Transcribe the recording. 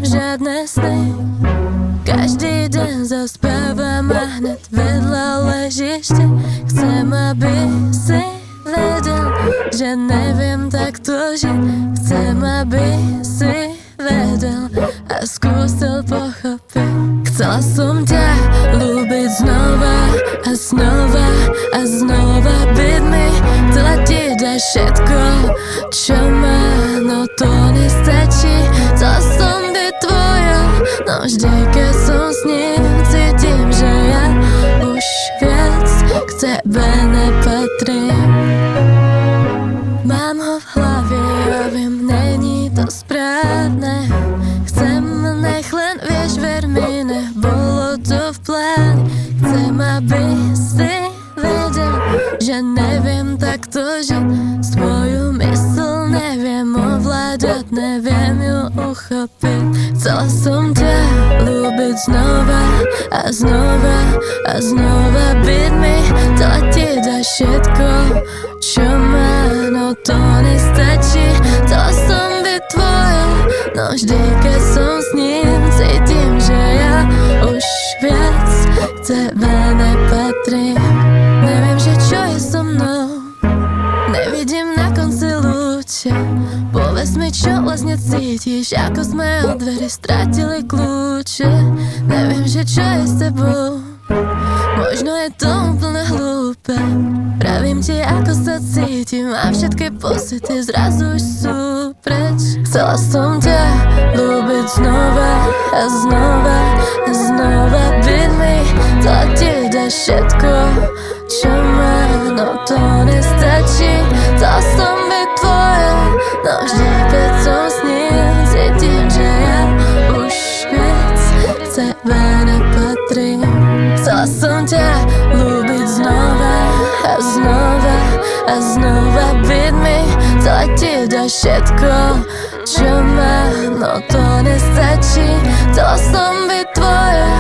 žiadne sny. Každý deň zaspávam a hned vedľa ležíš ty. Chcem, aby si vedel, že neviem takto žiť. Chcem, aby si vedel a skúsil pochopiť. Chcela som ťa ľúbiť znova a znova a znova. Byť mi, chcela ti dať všetko, čo má, no to nestačí. Chcela som byť tvoja, no vždy keď som s ním, cítim, že ja už viac k tebe nepatrím. Mám ho v hlave, ja viem, není to správne. Chcem, nech len vieš, ver mi, nebolo to v pláne. Chcem, aby si vedel, že neviem takto žiť. Svoju mysl neviem ovládať, neviem ju uchopiť. Chcela som ťa ľúbiť znova a znova a znova. Byť mi, chcela ti dať všetko, čo má, no to nestačí. Chcela som byť tvoja, no vždy keď som s ním, cítim, že ja už viac k tebe nepatrím. Neviem, že čo je so mnou, nevidím na konci lúča. Povedz mi, čo vlastne cítiš, ako sme od dverí stratili kľúče. Neviem, že čo je s tebou, možno je to úplne hlúpe. Pravím ti, ako sa cítim a všetky pocity zrazu už sú preč. Chcela som ťa ľúbiť znova a znova a znova. Byť mi, chcela ti dať všetko, čo má, no to nestačí. Chcela som byť tvoja, no vždy keď som s ním, cítim, že ja už viac k tebe nepatrím. Chcela som ťa ľúbiť znova a znova a znova. Byť mi, chcela ti dať všetko, čo má, no to nestačí. Chcela som byť tvoja,